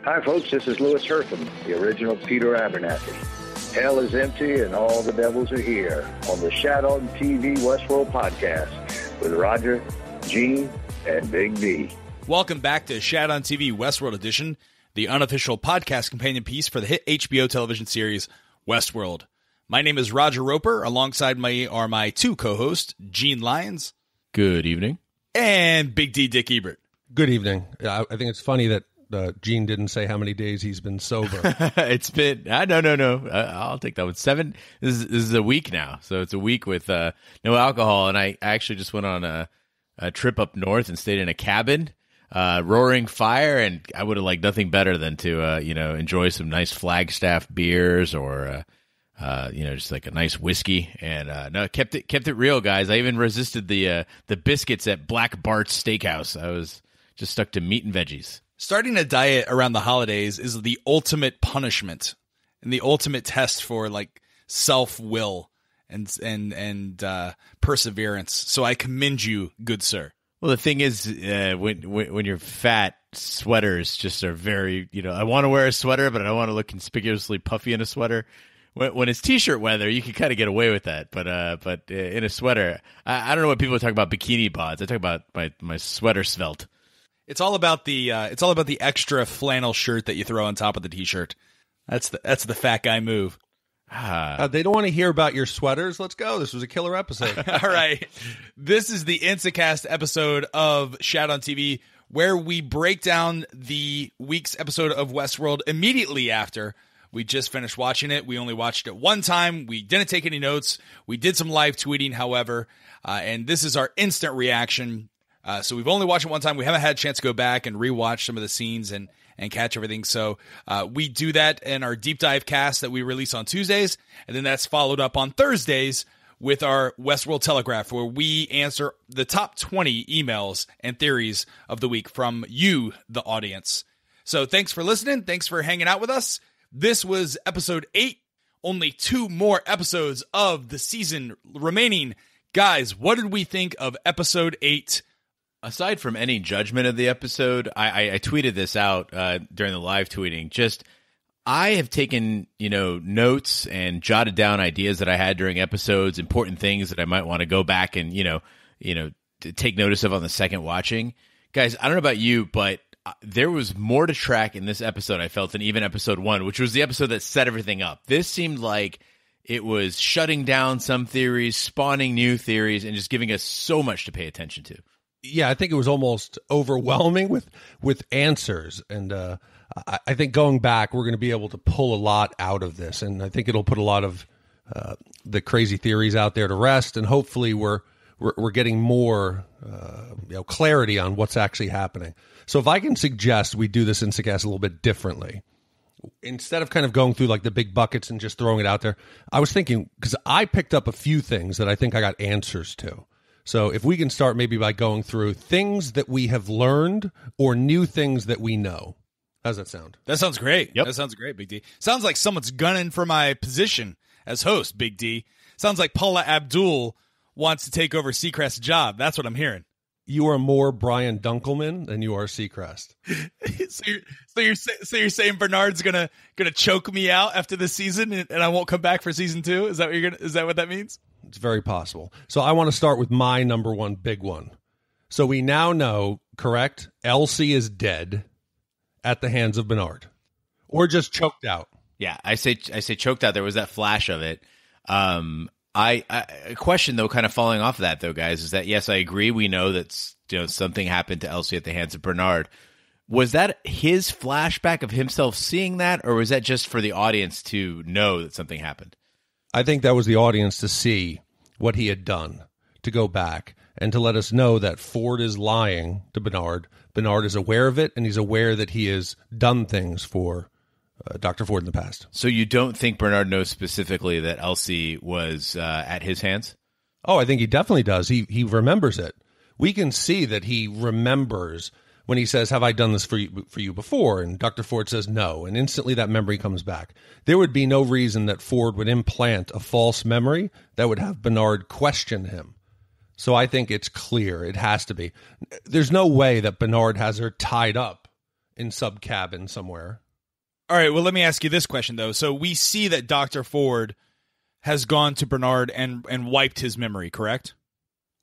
Hi, folks. This is Louis Hertham, the original Peter Abernathy. Hell is empty and all the devils are here on the Shat on TV Westworld Podcast with Roger, Gene, and Big D. Welcome back to Shat on TV Westworld Edition, the unofficial podcast companion piece for the hit HBO television series Westworld. My name is Roger Roper. Alongside me are my two co-hosts, Gene Lyons. Good evening. And Big D Dick Ebert. Good evening. I think it's funny that Gene didn't say how many days he's been sober. It's been, no. I'll take that one. 7, this is a week now. So it's a week with no alcohol. And I actually just went on a trip up north and stayed in a cabin, roaring fire. And I would have liked nothing better than to, enjoy some nice Flagstaff beers or, just like a nice whiskey. And no, kept it real, guys. I even resisted the biscuits at Black Bart's Steakhouse. I was just stuck to meat and veggies. Starting a diet around the holidays is the ultimate punishment and the ultimate test for like self-will and perseverance. So I commend you, good sir. Well, the thing is, when you're fat, sweaters just are very, I want to wear a sweater, but I don't want to look conspicuously puffy in a sweater. When it's t-shirt weather, you can kind of get away with that. But in a sweater, I don't know what people talk about bikini bods. I talk about my sweater svelte. It's all about the extra flannel shirt that you throw on top of the t-shirt. That's the fat guy move. They don't want to hear about your sweaters. Let's go. This was a killer episode. All right. This is the Instacast episode of Shat on TV, where we break down the week's episode of Westworld immediately after we just finished watching it. We only watched it one time. We didn't take any notes. We did some live tweeting, however, and this is our instant reaction. So we've only watched it one time. We haven't had a chance to go back and rewatch some of the scenes and catch everything. So we do that in our deep dive cast that we release on Tuesdays. And then that's followed up on Thursdays with our Westworld Telegraph, where we answer the top 20 emails and theories of the week from you, the audience. So thanks for listening. Thanks for hanging out with us. This was episode 8. Only 2 more episodes of the season remaining. Guys, what did we think of episode 8? Aside from any judgment of the episode, I tweeted this out during the live tweeting. Just, I have taken, notes and jotted down ideas that I had during episodes, important things that I might want to go back and, to take notice of on the second watching. Guys, I don't know about you, but there was more to track in this episode, I felt, than even episode 1, which was the episode that set everything up. This seemed like it was shutting down some theories, spawning new theories, and just giving us so much to pay attention to. Yeah, I think it was almost overwhelming with answers. And I think going back, we're going to be able to pull a lot out of this. And I think it'll put a lot of the crazy theories out there to rest. And hopefully we're getting more clarity on what's actually happening. So if I can suggest we do this Instacast a little bit differently, instead of kind of going through like the big buckets and just throwing it out there, I was thinking, because I picked up a few things that I think I got answers to. So if we can start maybe by going through things that we have learned or new things that we know. How's that sound? That sounds great. Yep. That sounds great, Big D. Sounds like someone's gunning for my position as host, Big D. Sounds like Paula Abdul wants to take over Seacrest's job. That's what I'm hearing. You are more Brian Dunkelman than you are Seacrest. so you're saying Bernard's gonna choke me out after this season and I won't come back for season 2? Is that what that means? It's very possible. So I want to start with my number one big one. So we now know, correct, Elsie is dead at the hands of Bernard, or just choked out. Yeah, I say choked out. There was that flash of it. A question though, kind of following off of that though, guys, is that yes, I agree. We know that something happened to Elsie at the hands of Bernard. Was that his flashback of himself seeing that, or was that just for the audience to know that something happened? I think that was the audience to see what he had done, to go back and to let us know that Ford is lying to Bernard. Bernard is aware of it, and he's aware that he has done things for Dr. Ford in the past. So you don't think Bernard knows specifically that Elsie was at his hands? Oh, I think he definitely does. He remembers it. We can see that he remembers when he says, have I done this for you before? And Dr. Ford says no, and instantly that memory comes back. There would be no reason that Ford would implant a false memory that would have Bernard question him. So I think it's clear. It has to be. There's no way that Bernard has her tied up in sub cabin somewhere. All right, well, let me ask you this question, though. So we see that Dr. Ford has gone to Bernard and wiped his memory, correct?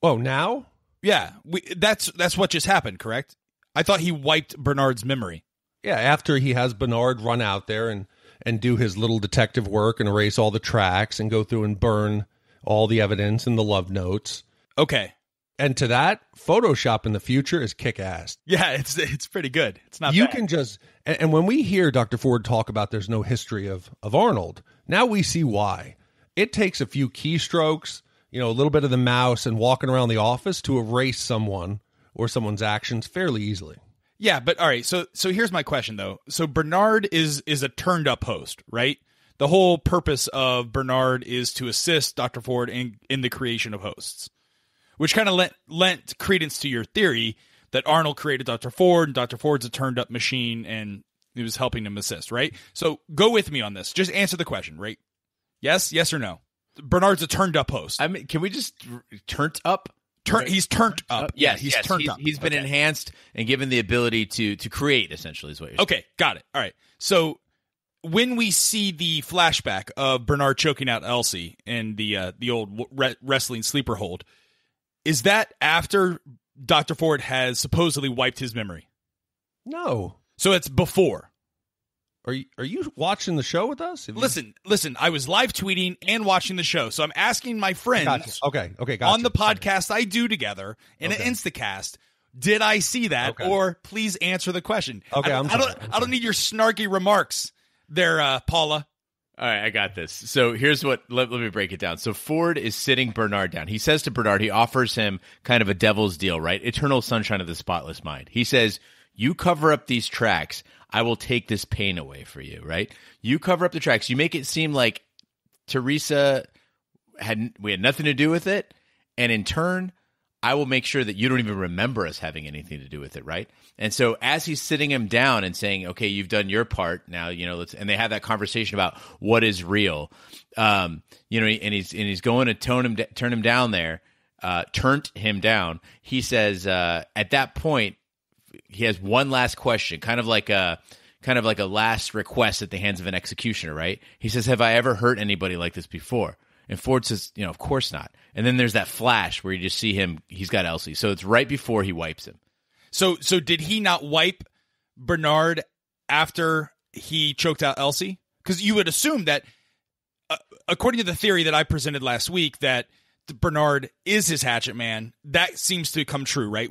Oh, now? Yeah, that's what just happened, correct? I thought he wiped Bernard's memory. Yeah, after he has Bernard run out there and do his little detective work and erase all the tracks and go through and burn all the evidence and the love notes. Okay. And to that, Photoshop in the future is kick-ass. Yeah, it's pretty good. It's not You bad. can just... And when we hear Dr. Ford talk about there's no history of Arnold, now we see why. It takes a few keystrokes, a little bit of the mouse and walking around the office to erase someone or someone's actions fairly easily. Yeah, but all right, so here's my question, though. So Bernard is a turned-up host, right? The whole purpose of Bernard is to assist Dr. Ford in the creation of hosts, which kind of lent credence to your theory that Arnold created Dr. Ford, and Dr. Ford's a turned-up machine, and he was helping him assist, right? So go with me on this. Just answer the question, right? Yes or no? Bernard's a turned-up host. I mean, can we just turned up? He's turned up. Yes, he's turned up. He's been enhanced and given the ability to create, essentially, is what you're saying. Okay, got it. All right. So when we see the flashback of Bernard choking out Elsie in the old wrestling sleeper hold, is that after Dr. Ford has supposedly wiped his memory? No. So it's before. Are you watching the show with us? Listen. I was live tweeting and watching the show, so I'm asking my friends Okay, gotcha. on the podcast I do together in an Instacast, did I see that? Okay. Or please answer the question. Okay, I don't need your snarky remarks there, Paula. All right, I got this. So here's what, let me break it down. So Ford is sitting Bernard down. He says to Bernard, he offers him kind of a devil's deal, right? Eternal sunshine of the spotless mind. He says, you cover up these tracks, I will take this pain away for you, right? You cover up the tracks. You make it seem like Theresa we had nothing to do with it. And in turn, I will make sure that you don't even remember us having anything to do with it, right? And so as he's sitting him down and saying, okay, you've done your part now, and they have that conversation about what is real, and he's going to turn him down there, turned him down. He says, at that point, he has one last question, kind of like a last request at the hands of an executioner, right? He says, have I ever hurt anybody like this before? And Ford says, of course not. And then there's that flash where you just see him, he's got Elsie. So it's right before he wipes him. So did he not wipe Bernard after he choked out Elsie? Because you would assume that, according to the theory that I presented last week, that Bernard is his hatchet man. That seems to come true, right?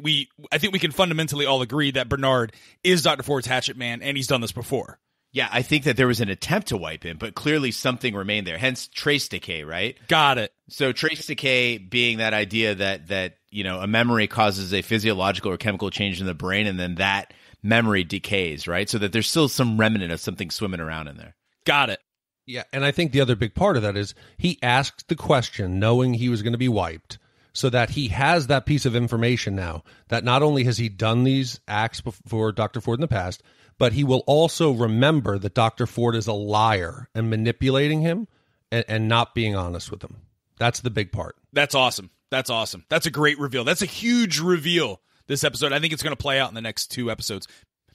I think we can fundamentally all agree that Bernard is Dr. Ford's hatchet man, and he's done this before. Yeah, I think that there was an attempt to wipe him, but clearly something remained there. Hence, trace decay, right? Got it. So trace decay being that idea that a memory causes a physiological or chemical change in the brain, and then that memory decays, right? So that there's still some remnant of something swimming around in there. Got it. Yeah, and I think the other big part of that is he asked the question knowing he was going to be wiped, so that he has that piece of information now, that not only has he done these acts before Dr. Ford in the past, but he will also remember that Dr. Ford is a liar and manipulating him and not being honest with him. That's the big part. That's awesome. That's a great reveal. That's a huge reveal this episode. I think it's going to play out in the next 2 episodes.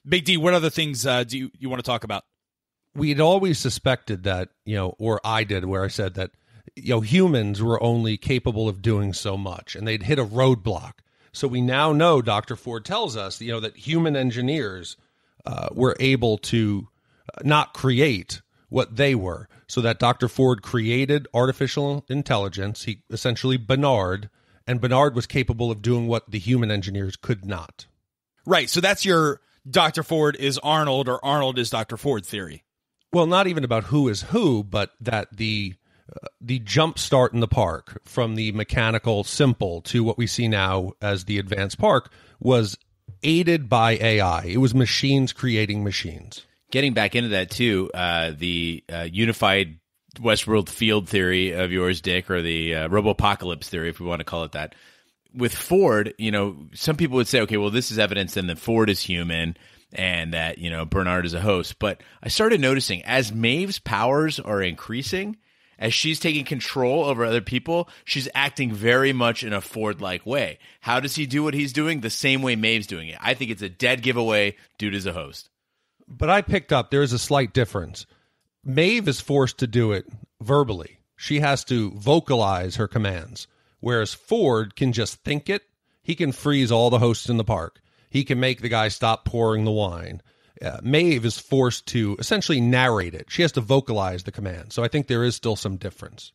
Big D, what other things do you want to talk about? We'd always suspected that, or I did, where I said that, humans were only capable of doing so much, and they'd hit a roadblock. So we now know, Dr. Ford tells us, that human engineers were able to not create what they were, so that Dr. Ford created artificial intelligence, he essentially Bernard, and Bernard was capable of doing what the human engineers could not. Right, so that's your Dr. Ford is Arnold or Arnold is Dr. Ford theory. Well, not even about who is who, but that the jump start in the park from the mechanical simple to what we see now as the advanced park was aided by AI. It was machines creating machines. Getting back into that too, the unified Westworld field theory of yours, Dick, or the Robopocalypse theory, if we want to call it that. With Ford, some people would say, okay, well, this is evidence then that Ford is human and that, Bernard is a host. But I started noticing as Maeve's powers are increasing, as she's taking control over other people, she's acting very much in a Ford-like way. How does he do what he's doing? The same way Maeve's doing it. I think it's a dead giveaway. Dude is a host. But I picked up there is a slight difference. Maeve is forced to do it verbally. She has to vocalize her commands, whereas Ford can just think it. He can freeze all the hosts in the park. He can make the guy stop pouring the wine. Maeve is forced to essentially narrate it. She has to vocalize the command. So I think there is still some difference.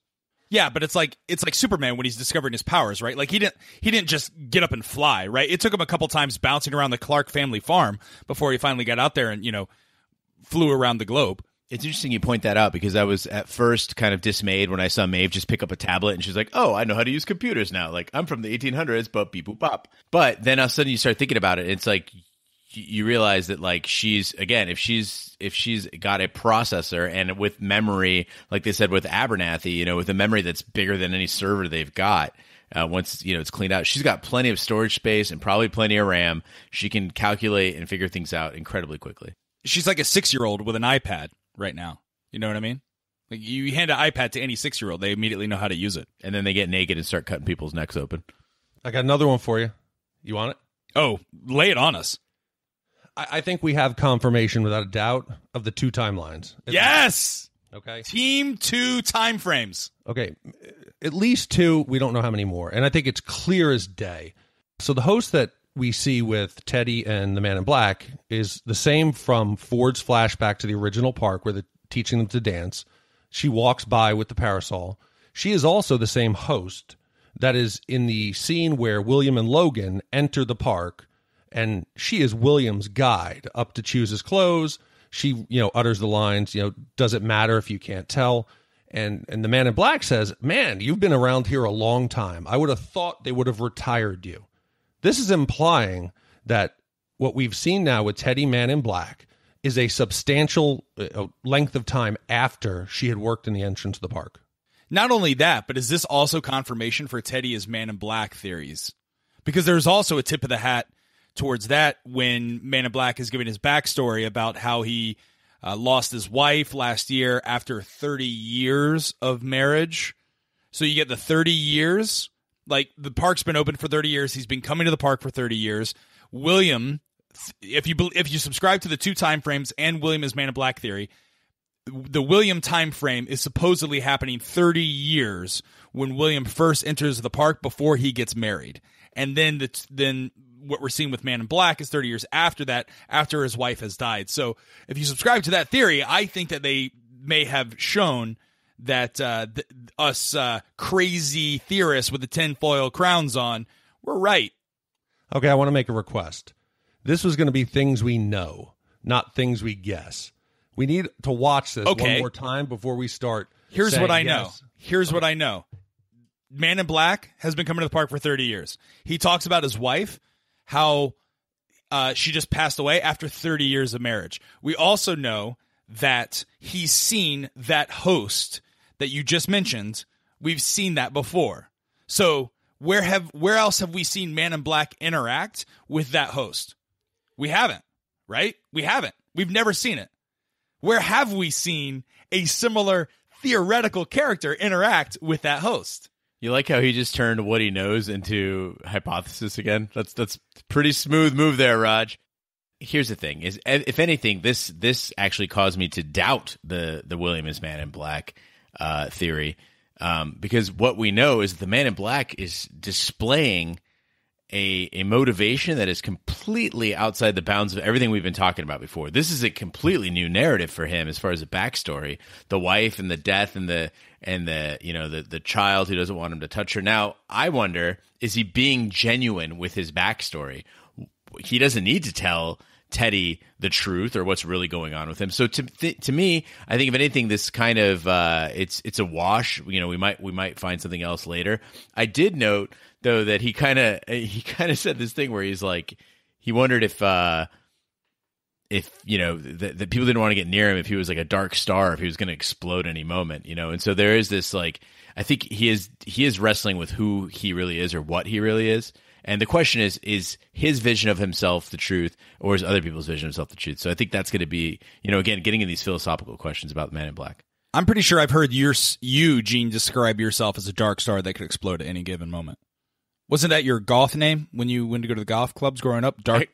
Yeah, but it's like Superman when he's discovering his powers, right? Like he didn't just get up and fly, right? It took him a couple times bouncing around the Clark family farm before he finally got out there and, flew around the globe. It's interesting you point that out because I was at first kind of dismayed when I saw Maeve just pick up a tablet and she's like, oh, I know how to use computers now. Like, I'm from the 1800s, but beep boop bop. But then all of a sudden you start thinking about it. It's like you realize that like she's, again, if she's got a processor and with memory, like they said with Abernathy, with a memory that's bigger than any server they've got, once it's cleaned out, she's got plenty of storage space and probably plenty of RAM. She can calculate and figure things out incredibly quickly. She's like a 6-year-old with an iPad right now. You know what I mean? Like you hand an iPad to any 6-year-old, they immediately know how to use it. And then they get naked and start cutting people's necks open. I got another one for you. You want it? Oh, lay it on us. I think we have confirmation without a doubt of the 2 timelines. Yes! Okay. Team 2 time frames. Okay. At least 2. We don't know how many more. And I think it's clear as day. So the host that we see with Teddy and the Man in Black is the same from Ford's flashback to the original park where they're teaching them to dance. She walks by with the parasol. She is also the same host that is in the scene where William and Logan enter the park, and she is William's guide up to choose his clothes. She, utters the lines, does it matter if you can't tell? And the Man in Black says, man, you've been around here a long time. I would have thought they would have retired you. This is implying that what we've seen now with Teddy Man in Black is a substantial length of time after she had worked in the entrance of the park. Not only that, but is this also confirmation for Teddy as Man in Black theories? Because there's also a tip of the hat towards that when Man in Black is giving his backstory about how he lost his wife last year after 30 years of marriage. So you get the 30 years. Like, the park's been open for 30 years. He's been coming to the park for 30 years. William, if you subscribe to the 2 time frames and William is Man in Black theory, the William time frame is supposedly happening 30 years when William first enters the park before he gets married. And then what we're seeing with Man in Black is 30 years after that, after his wife has died. So if you subscribe to that theory, I think that they may have shown that us crazy theorists with the tinfoil crowns on, we're right. Okay, I want to make a request. This was going to be things we know, not things we guess. We need to watch this one more time before we start. Here's what I know. Yes. Here's what I know. Man in Black has been coming to the park for 30 years. He talks about his wife, how she just passed away after 30 years of marriage. We also know that he's seen that host that you just mentioned. We've seen that before. So where else have we seen Man in Black interact with that host? We haven't, right? We haven't. We've never seen it. Where have we seen a similar theoretical character interact with that host? You like how he just turned what he knows into hypothesis again? That's pretty smooth move there, Raj. Here's the thing: is if anything, this actually caused me to doubt the William is Man in Black theory, because what we know is the Man in Black is displaying a motivation that is completely outside the bounds of everything we've been talking about before. This is a completely new narrative for him as far as the backstory, the wife and the death and the child who doesn't want him to touch her. Now, I wonder, is he being genuine with his backstory? He doesn't need to tell Teddy the truth or what's really going on with him. So to me, I think if anything, this kind of it's a wash. We might find something else later. I did note though that he kind of said this thing where he's like, he wondered if the people didn't want to get near him if he was like a dark star, if he was going to explode any moment, and so there is this, like, I think he is wrestling with who he really is or what he really is. And the question is his vision of himself the truth, or is other people's vision of himself the truth? So I think that's going to be, again, getting in these philosophical questions about the Man in Black. I'm pretty sure I've heard you, Gene, describe yourself as a dark star that could explode at any given moment. Wasn't that your goth name when you went to go to the golf clubs growing up? Dark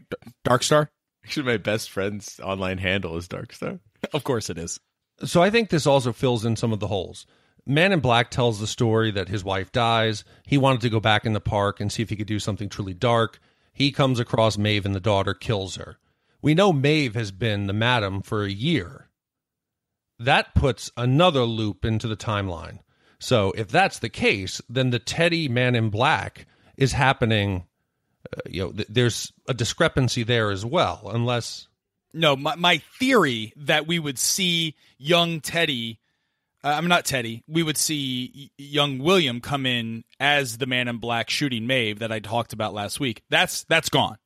Star? Actually, my best friend's online handle is Darkstar. Of course it is. So I think this also fills in some of the holes. Man in Black tells the story that his wife dies. He wanted to go back in the park and see if he could do something truly dark. He comes across Maeve and the daughter, kills her. We know Maeve has been the madam for a year. That puts another loop into the timeline. So if that's the case, then the Teddy Man in Black is happening. There's a discrepancy there as well, unless... No, my theory that we would see young Teddy, we would see young William come in as the Man in Black shooting Maeve that I talked about last week. That's gone,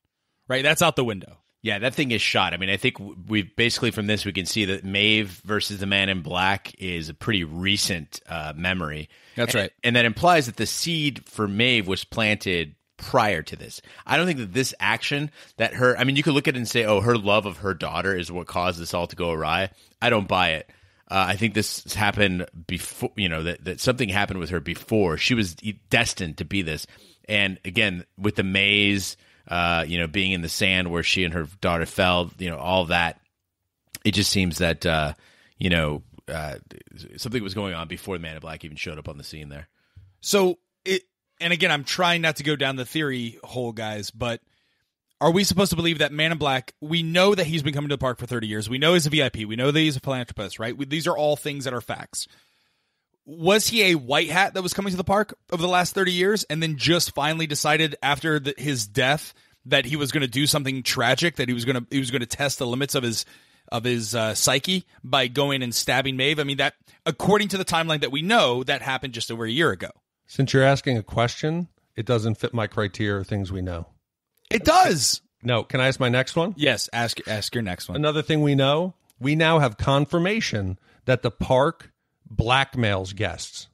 right? That's out the window. Yeah, that thing is shot. I mean, I think we basically from this we can see that Maeve versus the Man in Black is a pretty recent memory. That's right. And that implies that the seed for Maeve was planted prior to this. I don't think that this action you could look at it and say, oh, her love of her daughter is what caused this all to go awry. I don't buy it. I think this happened before, that something happened with her before. She was destined to be this. And again, with the maze, being in the sand where she and her daughter fell, all of that, it just seems that, something was going on before the Man in Black even showed up on the scene there. And again, I'm trying not to go down the theory hole, guys, but are we supposed to believe that Man in Black, we know that he's been coming to the park for 30 years. We know he's a VIP. We know that he's a philanthropist, right? These are all things that are facts. Was he a white hat that was coming to the park over the last 30 years and then just finally decided after his death that he was going to do something tragic, that he was going to test the limits of his psyche by going and stabbing Maeve? I mean, that, according to the timeline that we know, that happened just over a year ago. Since you're asking a question, it doesn't fit my criteria of things we know. It does. No, can I ask my next one? Yes, ask your next one. Another thing we know, we now have confirmation that the park blackmails guests.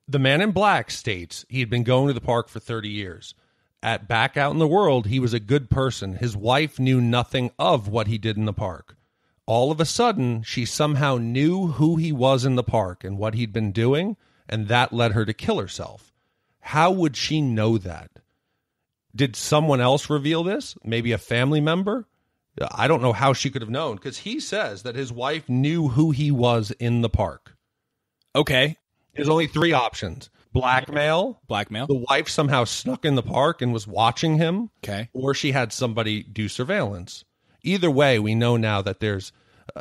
The Man in Black states he had been going to the park for 30 years. Back out in the world, he was a good person. His wife knew nothing of what he did in the park. All of a sudden, she somehow knew who he was in the park and what he'd been doing, and that led her to kill herself. How would she know that? Did someone else reveal this? Maybe a family member? I don't know how she could have known, because he says that his wife knew who he was in the park. Okay. There's only three options. Blackmail. The wife somehow snuck in the park and was watching him. Okay. Or she had somebody do surveillance. Either way, we know now that there's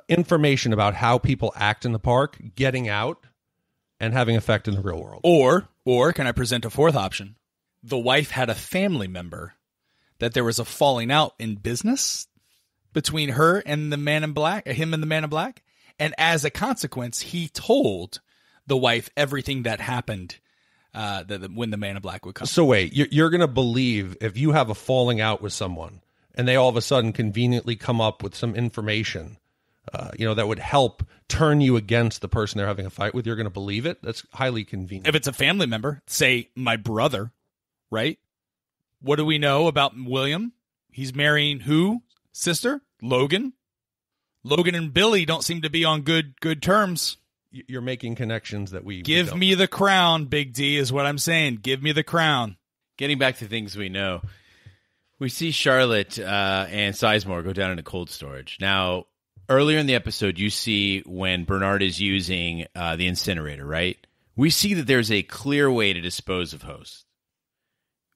information about how people act in the park getting out and having effect in the real world. Or can I present a fourth option? The wife had a family member that there was a falling out in business between her and the Man in Black, him and the Man in Black. And as a consequence, he told the wife everything that happened when the Man in Black would come. So wait, you're going to believe if you have a falling out with someone and they all of a sudden conveniently come up with some information that would help turn you against the person they're having a fight with, you're going to believe it? That's highly convenient. If it's a family member, say my brother, right? What do we know about William? He's marrying who? Sister? Logan? Logan and Billy don't seem to be on good terms. You're making connections that we Give don't. me the crown, Big D, is what I'm saying. Give me the crown. Getting back to things we know, we see Charlotte and Sizemore go down into cold storage. Now, earlier in the episode, you see when Bernard is using the incinerator, right? We see that there's a clear way to dispose of hosts.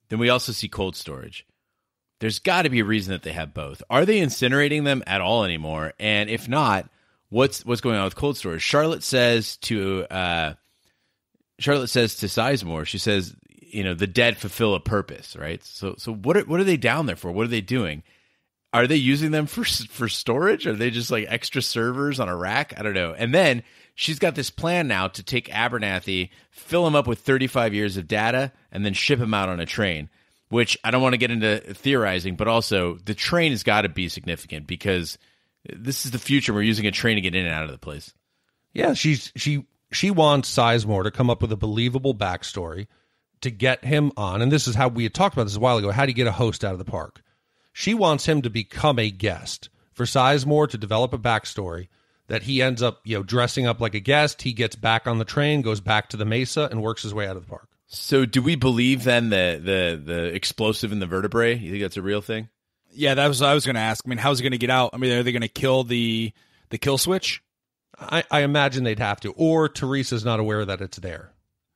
Then we also see cold storage. There's got to be a reason that they have both. Are they incinerating them at all anymore? And if not, what's going on with cold storage? Charlotte says to Sizemore, she says, the dead fulfill a purpose, right? So what are they down there for? What are they doing? Are they using them for storage? Are they just like extra servers on a rack? I don't know. And then she's got this plan now to take Abernathy, fill him up with 35 years of data, and then ship him out on a train, which I don't want to get into theorizing, but also the train has got to be significant because this is the future. We're using a train to get in and out of the place. Yeah, she wants Sizemore to come up with a believable backstory to get him on. And this is how we had talked about this a while ago. How do you get a host out of the park? She wants him to become a guest, for Sizemore to develop a backstory that he ends up, dressing up like a guest. He gets back on the train, goes back to the Mesa, and works his way out of the park. So do we believe then the explosive in the vertebrae? You think that's a real thing? Yeah, that was what I was going to ask. I mean, how's he going to get out? I mean, are they going to kill the kill switch? I imagine they'd have to. Or Theresa's not aware that it's there.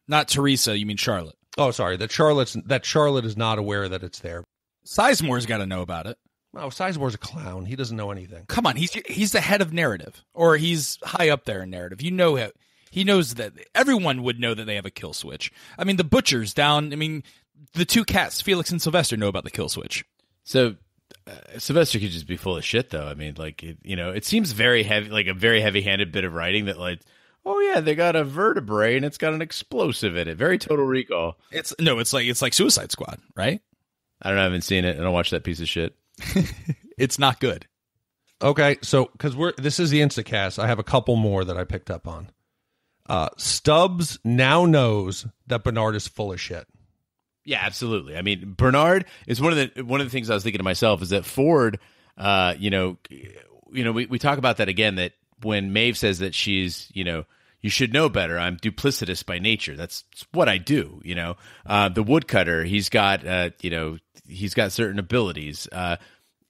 Not Theresa, you mean Charlotte. Oh, sorry. That Charlotte is not aware that it's there. Sizemore's got to know about it. Oh, Sizemore's a clown. He doesn't know anything. Come on, he's the head of narrative, or he's high up there in narrative. You know him. He knows that everyone would know that they have a kill switch. I mean, the butchers down. I mean, the two cats, Felix and Sylvester, know about the kill switch. So Sylvester could just be full of shit, though. I mean, like it seems very heavy, like a very heavy-handed bit of writing that, like, oh yeah, they got a vertebrae and it's got an explosive in it. Very Total Recall. It's like Suicide Squad, right? I don't know. I haven't seen it. I don't watch that piece of shit. It's not good. Okay, so because this is the Instacast, I have a couple more that I picked up on. Stubbs now knows that Bernard is full of shit. Yeah, absolutely. I mean, Bernard is one of the things I was thinking to myself is that Ford, we talk about that again, that when Maeve says that she's, you should know better. I'm duplicitous by nature. That's what I do. The woodcutter, he's got certain abilities.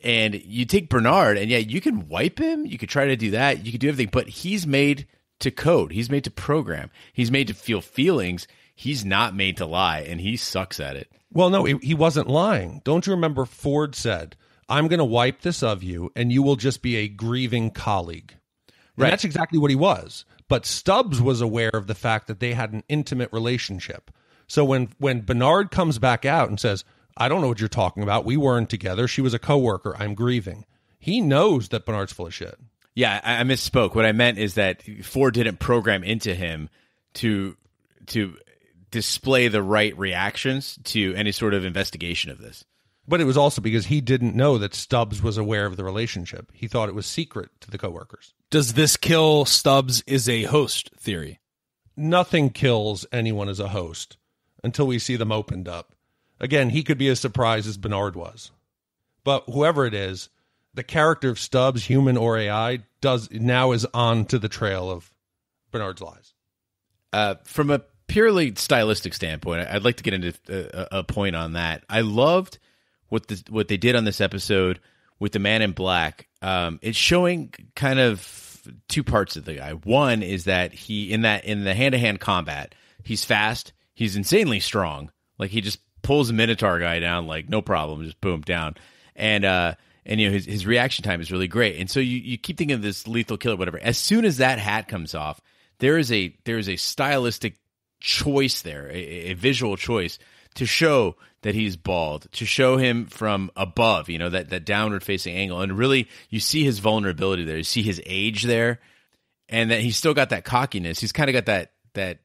And you take Bernard, and yeah, you can wipe him. You could try to do that. You could do everything, but he's made to code. He's made to program. He's made to feel feelings. He's not made to lie, and he sucks at it. Well, no, he wasn't lying. Don't you remember Ford said, I'm going to wipe this of you, and you will just be a grieving colleague. And right. That's exactly what he was. But Stubbs was aware of the fact that they had an intimate relationship. So when Bernard comes back out and says, I don't know what you're talking about. We weren't together. She was a coworker. I'm grieving. He knows that Bernard's full of shit. Yeah, I misspoke. What I meant is that Ford didn't program into him to display the right reactions to any sort of investigation of this. But it was also because he didn't know that Stubbs was aware of the relationship. He thought it was secret to the coworkers. Does this kill Stubbs is a host theory? Nothing kills anyone as a host until we see them opened up. Again, he could be as surprised as Bernard was. But whoever it is, the character of Stubbs, human or AI, is on to the trail of Bernard's lies. From a purely stylistic standpoint, I'd like to get into a point on that. I loved what they did on this episode with the Man in Black. It's showing kind of two parts of the guy. One is that he in the hand-to-hand combat, he's fast, he's insanely strong. Like he just pulls a Minotaur guy down like no problem, just boom down. And his reaction time is really great. And so you keep thinking of this lethal killer, whatever. As soon as that hat comes off, there is a stylistic choice there, a visual choice to show that he's bald, to show him from above, that downward facing angle. And really you see his vulnerability there. You see his age there, and that he's still got that cockiness. He's kind of got that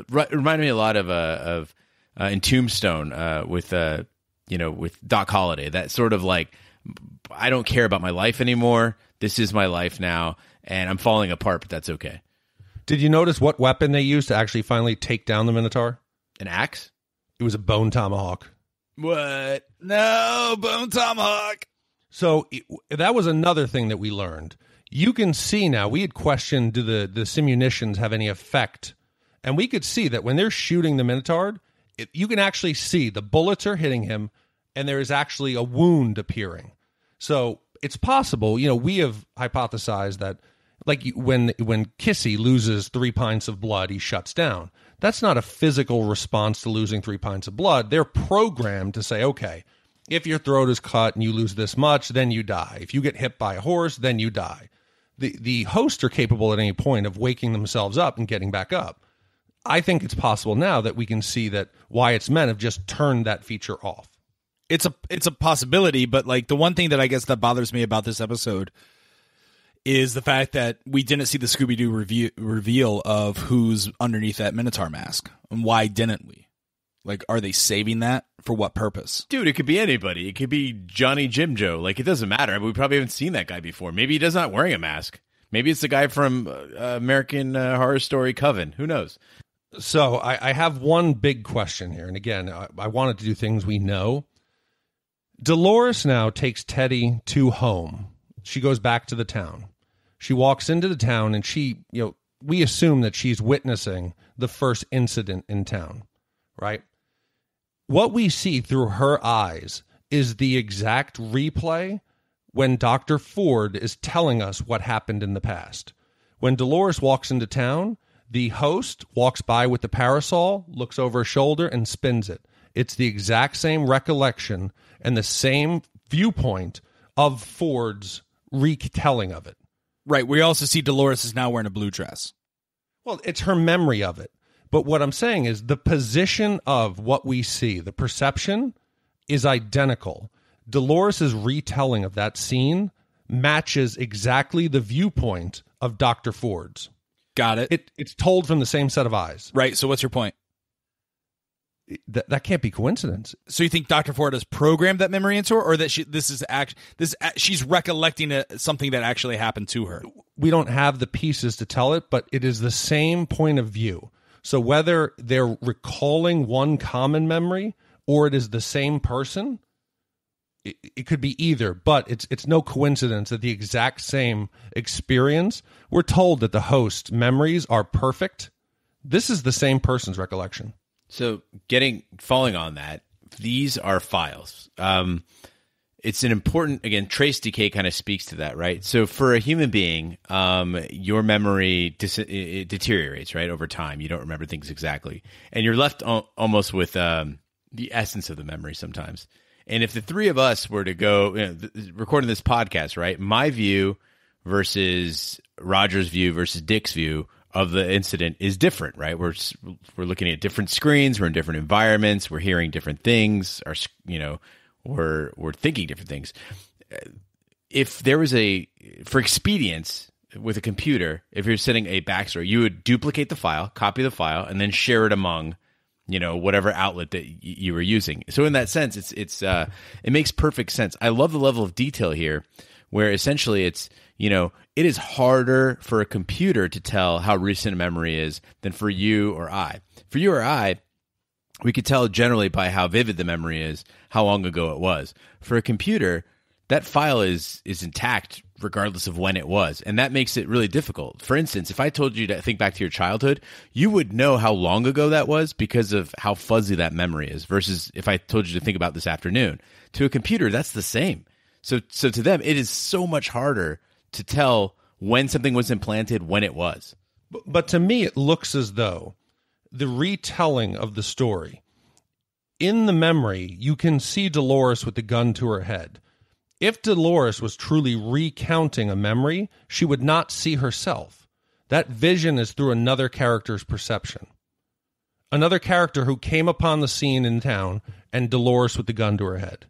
reminded me a lot of in Tombstone with Doc Holliday, that sort of like, I don't care about my life anymore. This is my life now, and I'm falling apart, but that's okay. Did you notice what weapon they used to actually finally take down the Minotaur? An axe? It was a bone tomahawk. What? No, bone tomahawk. So that was another thing that we learned. You can see now, we had questioned, do the simunitions have any effect? And we could see that when they're shooting the Minotaur, you can actually see the bullets are hitting him, and there is actually a wound appearing. So it's possible, we have hypothesized that, like when Kissy loses 3 pints of blood, he shuts down. That's not a physical response to losing 3 pints of blood. They're programmed to say, okay, if your throat is cut and you lose this much, then you die. If you get hit by a horse, then you die. The hosts are capable at any point of waking themselves up and getting back up. I think it's possible now that we can see that Wyatt's men have just turned that feature off. It's a possibility, but like the one thing that I guess that bothers me about this episode is the fact that we didn't see the Scooby-Doo reveal of who's underneath that Minotaur mask. And why didn't we? Like, are they saving that? For what purpose? Dude, it could be anybody. It could be Johnny Jim Joe. Like, it doesn't matter. We probably haven't seen that guy before. Maybe he's not wearing a mask. Maybe it's the guy from American Horror Story Coven. Who knows? So I have one big question here. And again, I wanted to do things we know. Dolores now takes Teddy to home. She goes back to the town. She walks into the town, and we assume that she's witnessing the first incident in town, right? What we see through her eyes is the exact replay when Dr. Ford is telling us what happened in the past. When Dolores walks into town, the host walks by with the parasol, looks over her shoulder, and spins it. It's the exact same recollection and the same viewpoint of Ford's retelling of it. Right. We also see Dolores is now wearing a blue dress. Well, it's her memory of it. But what I'm saying is the position of what we see, the perception, is identical. Dolores' retelling of that scene matches exactly the viewpoint of Dr. Ford's. Got it. It's told from the same set of eyes. Right. So what's your point? That can't be coincidence. So you think Dr. Ford has programmed that memory into her, or that she's recollecting something that actually happened to her? We don't have the pieces to tell it, but it is the same point of view. So whether they're recalling one common memory or it is the same person, it could be either. But it's no coincidence that the exact same experience. We're told that the host's memories are perfect. This is the same person's recollection. So falling on that, these are files. It's an important, again, trace decay kind of speaks to that, right? So for a human being, your memory it deteriorates, right, over time. You don't remember things exactly. And you're left almost with the essence of the memory sometimes. And if the three of us were to go, recording this podcast, right, my view versus Roger's view versus Dick's view of the incident is different, right? We're looking at different screens, we're in different environments, we're hearing different things, we're thinking different things. If there was for expedience with a computer, if you're setting a backstory, you would duplicate the file, copy the file, and then share it among, whatever outlet that you were using. So in that sense, it makes perfect sense. I love the level of detail here, where essentially it's, it is harder for a computer to tell how recent a memory is than for you or I. For you or I, we could tell generally by how vivid the memory is, how long ago it was. For a computer, that file is intact regardless of when it was, and that makes it really difficult. For instance, if I told you to think back to your childhood, you would know how long ago that was because of how fuzzy that memory is, versus if I told you to think about this afternoon. To a computer, that's the same. So to them, it is so much harder to tell when something was implanted, when it was. But to me, it looks as though the retelling of the story, in the memory, you can see Dolores with the gun to her head. If Dolores was truly recounting a memory, she would not see herself. That vision is through another character's perception. Another character who came upon the scene in town and Dolores with the gun to her head.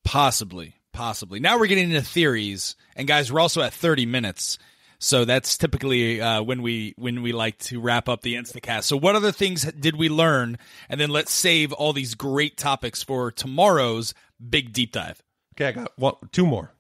Possibly. Now we're getting into theories, and guys, we're also at 30 minutes, so that's typically when we like to wrap up the Instacast. So what other things did we learn? And then let's save all these great topics for tomorrow's big deep dive. Okay, I got two more.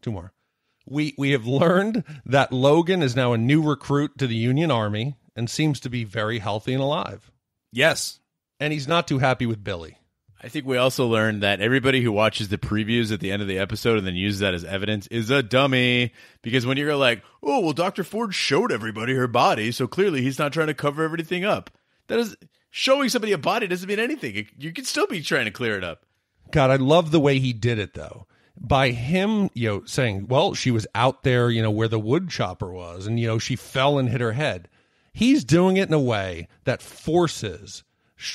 We have learned that Logan is now a new recruit to the Union Army and seems to be very healthy and alive. Yes. And he's not too happy with Billy. I think we also learned that everybody who watches the previews at the end of the episode and then uses that as evidence is a dummy. Because when you're like, oh, well, Dr. Ford showed everybody her body, so clearly he's not trying to cover everything up. That is, showing somebody a body doesn't mean anything. You could still be trying to clear it up. God, I love the way he did it, though. By him, saying, well, she was out there, where the wood chopper was, and, she fell and hit her head. He's doing it in a way that forces,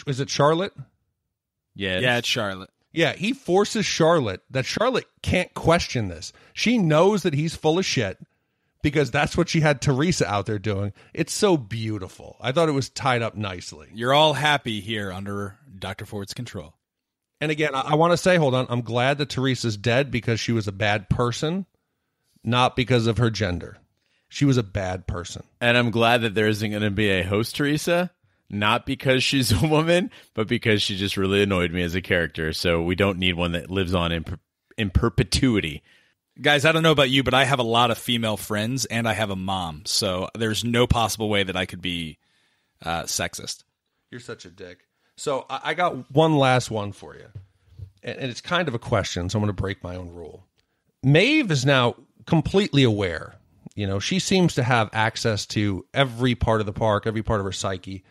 is it Charlotte? Yeah, it's Charlotte. Yeah, he forces Charlotte, that Charlotte can't question this. She knows that he's full of shit because that's what she had Theresa out there doing. It's so beautiful. I thought it was tied up nicely. You're all happy here under Dr. Ford's control. And again, I want to say, hold on, I'm glad that Teresa's dead because she was a bad person, not because of her gender. She was a bad person. And I'm glad that there isn't going to be a host Theresa. Not because she's a woman, but because she just really annoyed me as a character. So we don't need one that lives on in perpetuity. Guys, I don't know about you, but I have a lot of female friends, and I have a mom. So there's no possible way that I could be sexist. You're such a dick. So I got one last one for you. And it's kind of a question, so I'm going to break my own rule. Maeve is now completely aware. She seems to have access to every part of the park, every part of her psyche.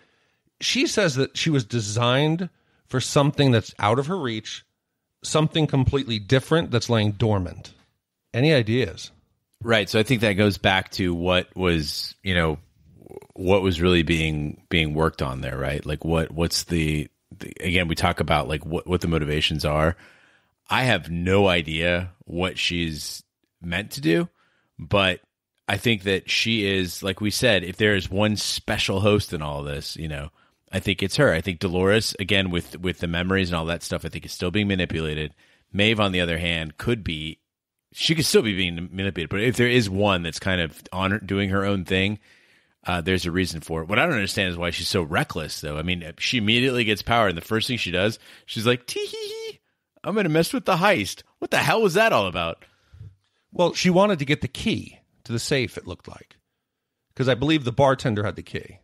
She says that she was designed for something that's out of her reach something completely different that's laying dormant? Any ideas? Right. So I think that goes back to what was, what was really being worked on there, right? Like what's the again, we talk about like what the motivations are. I have no idea what she's meant to do, but I think that she is, like we said, if there is one special host in all of this, I think it's her. I think Dolores, again, with the memories and all that stuff, I think is still being manipulated. Maeve, on the other hand, she could still be being manipulated, but if there is one that's kind of doing her own thing, there's a reason for it. What I don't understand is why she's so reckless, though. I mean, she immediately gets power, and the first thing she does, she's like, tee-hee-hee, I'm going to mess with the heist. What the hell was that all about? Well, she wanted to get the key to the safe, it looked like, because I believe the bartender had the key.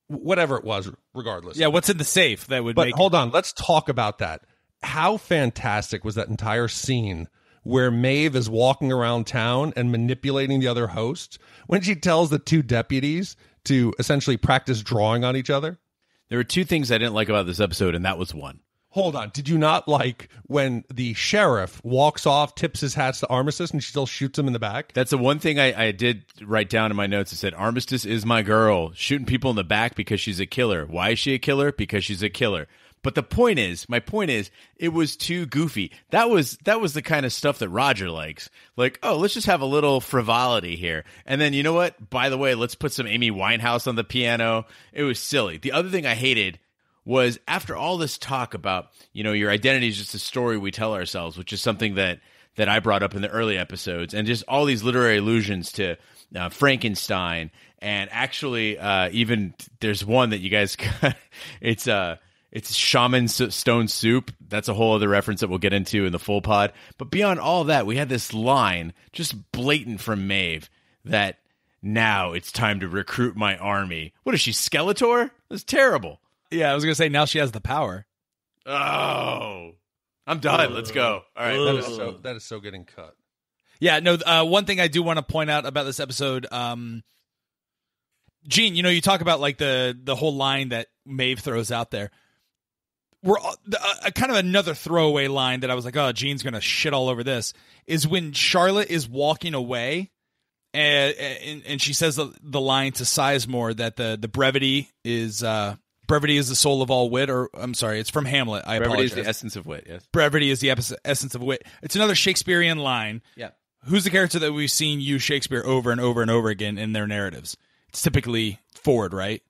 Whatever it was, regardless. Yeah, what's in the safe that would make... But hold on, let's talk about that. How fantastic was that entire scene where Maeve is walking around town and manipulating the other hosts when she tells the two deputies to essentially practice drawing on each other? There were two things I didn't like about this episode, and that was one. Hold on. Did you not like when the sheriff walks off, tips his hats to Armistice, and she still shoots him in the back? That's the one thing I did write down in my notes. It said, Armistice is my girl, shooting people in the back because she's a killer. Why is she a killer? Because she's a killer. But my point is, it was too goofy. That was the kind of stuff that Roger likes. Like, oh, let's just have a little frivolity here. And then, you know what? By the way, let's put some Amy Winehouse on the piano. It was silly. The other thing I hated was after all this talk about, your identity is just a story we tell ourselves, which is something that I brought up in the early episodes, and just all these literary allusions to Frankenstein, and actually even there's one that you guys got, it's Shaman Stone Soup. That's a whole other reference that we'll get into in the full pod. But beyond all that, we had this line just blatant from Maeve that now it's time to recruit my army. What is she, Skeletor? That's terrible. Yeah, I was going to say, now she has the power. Oh, I'm done. Let's go. All right. That is so getting cut. Yeah, no, one thing I do want to point out about this episode, Gene, you talk about like the whole line that Maeve throws out there. We're kind of another throwaway line that I was like, oh, Gene's going to shit all over this, is when Charlotte is walking away and she says the line to Sizemore that the brevity is the soul of all wit, or I'm sorry, it's from Hamlet. I apologize. Brevity is the essence of wit, yes. Brevity is the essence of wit. It's another Shakespearean line. Yeah. Who's the character that we've seen use Shakespeare over and over and over again in their narratives? It's typically Ford, right?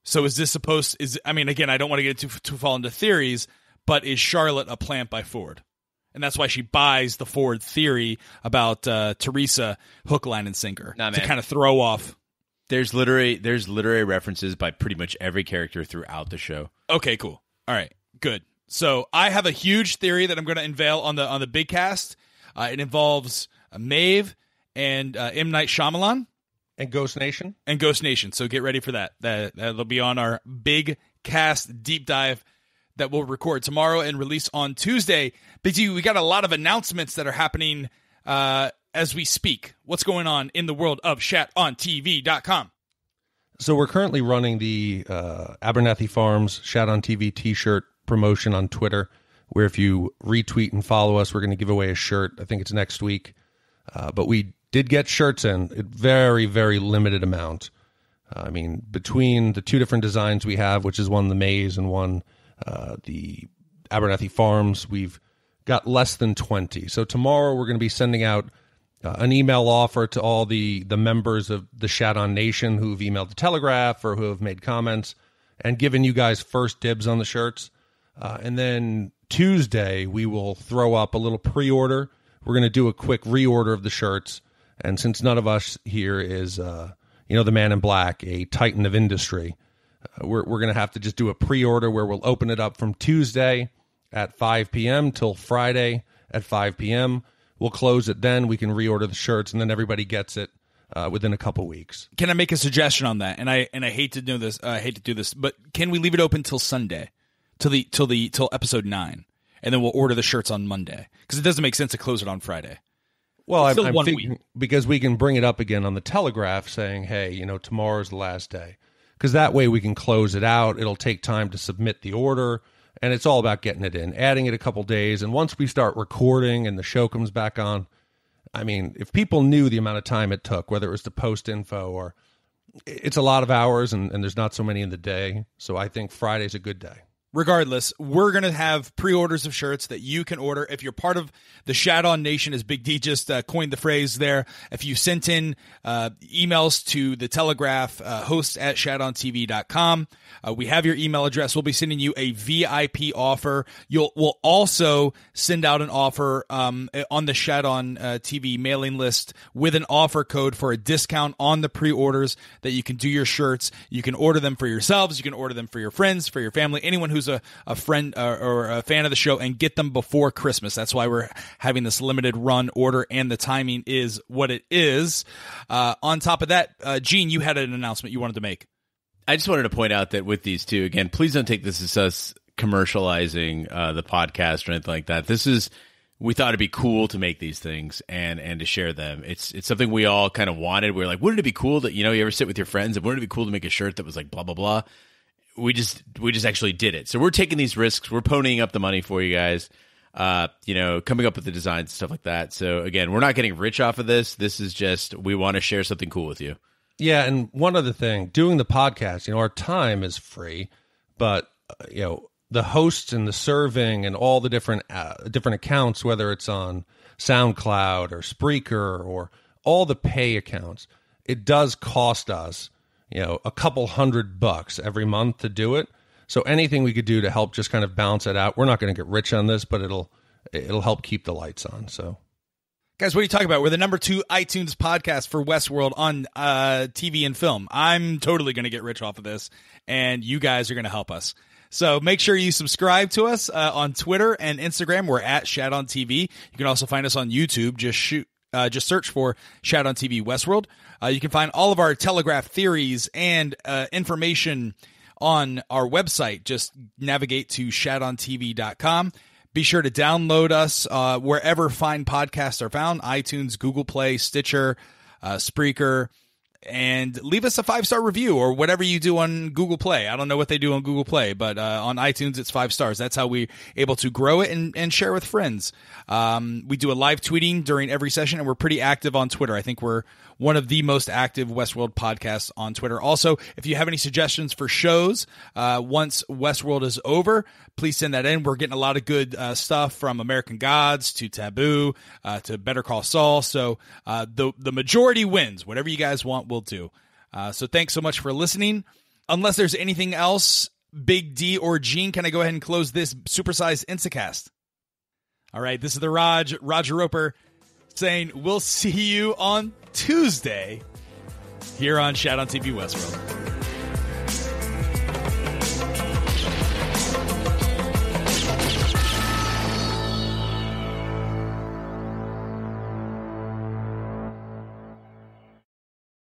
So is this again, I don't want to get too fall into theories, but is Charlotte a plant by Ford? And that's why she buys the Ford theory about Theresa hook, line, and sinker to kind of throw off. There's literary references by pretty much every character throughout the show. Okay, cool. All right, good. So I have a huge theory that I'm going to unveil on the big cast. It involves Maeve and M. Night Shyamalan. And Ghost Nation. So get ready for that. That'll be on our big cast deep dive that we'll record tomorrow and release on Tuesday. But we got a lot of announcements that are happening as we speak. What's going on in the world of ShatOnTV.com? So we're currently running the Abernathy Farms Shat on TV t-shirt promotion on Twitter, where if you retweet and follow us, we're going to give away a shirt. I think it's next week. But we did get shirts in a very, very limited amount. Between the two different designs we have, which is one the Maze and one the Abernathy Farms, we've got less than 20. So tomorrow we're going to be sending out an email offer to all the members of the Shat on Nation who've emailed the Telegraph or who have made comments, and giving you guys first dibs on the shirts. And then Tuesday we will throw up a little pre-order. We're going to do a quick reorder of the shirts. And since none of us here is, the man in black, a titan of industry, we're going to have to just do a pre-order where we'll open it up from Tuesday at 5 p.m. till Friday at 5 p.m. We'll close it then. We can reorder the shirts, and then everybody gets it within a couple weeks. Can I make a suggestion on that? And I hate to do this. I hate to do this, but can we leave it open till Sunday, till episode 9, and then we'll order the shirts on Monday? Because it doesn't make sense to close it on Friday. Well, I'm thinking because we can bring it up again on the Telegraph saying, hey, tomorrow's the last day. Because that way we can close it out. It'll take time to submit the order. and it's all about getting it in, adding it a couple days. And once we start recording and the show comes back on, I mean, if people knew the amount of time it took, whether it was to post info or it's a lot of hours and there's not so many in the day. So I think Friday's a good day. Regardless, we're going to have pre-orders of shirts that you can order. If you're part of the Shat On Nation, as Big D just coined the phrase there, if you sent in emails to the Telegraph, hosts@shatontv.com, we have your email address. We'll be sending you a VIP offer. We'll also send out an offer on the Shat On TV mailing list with an offer code for a discount on the pre-orders that you can do your shirts. You can order them for yourselves. You can order them for your friends, for your family, anyone who's a friend or a fan of the show, and get them before Christmas. That's why we're having this limited run order, and the timing is what it is. On top of that, Gene, you had an announcement you wanted to make. I just wanted to point out that with these two, again, please don't take this as us commercializing the podcast or anything like that. We thought it'd be cool to make these things and to share them. It's something we all kind of wanted. We were like, wouldn't it be cool that, you ever sit with your friends and wouldn't it be cool to make a shirt that was like blah, blah, blah. We just actually did it. So we're taking these risks. We're ponying up the money for you guys, coming up with the designs and stuff like that. So again, we're not getting rich off of this. This is just, we want to share something cool with you. Yeah. And one other thing, doing the podcast, our time is free, but the hosts and the serving and all the different accounts, whether it's on SoundCloud or Spreaker or all the pay accounts, it does cost us a couple $100 every month to do it. So anything we could do to help just kind of balance it out. We're not going to get rich on this, but it'll help keep the lights on. So, guys, what are you talking about? We're the #2 iTunes podcast for Westworld on TV and film. I'm totally going to get rich off of this, and you guys are going to help us. So make sure you subscribe to us on Twitter and Instagram. We're at Shat On TV. You can also find us on YouTube. Just search for Shat On TV Westworld. You can find all of our Telegraph theories and information on our website. Just navigate to shatontv.com. Be sure to download us wherever fine podcasts are found: iTunes, Google Play, Stitcher, Spreaker, and leave us a 5-star review or whatever you do on Google Play. I don't know what they do on Google Play, but on iTunes, it's 5 stars. That's how we're able to grow it and share with friends. We do a live tweeting during every session, and we're pretty active on Twitter. I think we're one of the most active Westworld podcasts on Twitter. Also, if you have any suggestions for shows once Westworld is over, please send that in. We're getting a lot of good stuff, from American Gods to Taboo to Better Call Saul. So the majority wins. Whatever you guys want, we'll do. So thanks so much for listening. Unless there's anything else, Big D or Gene, can I go ahead and close this supersized Instacast? All right, this is the Roger Roper, saying we'll see you on Tuesday here on Shat On TV Westworld.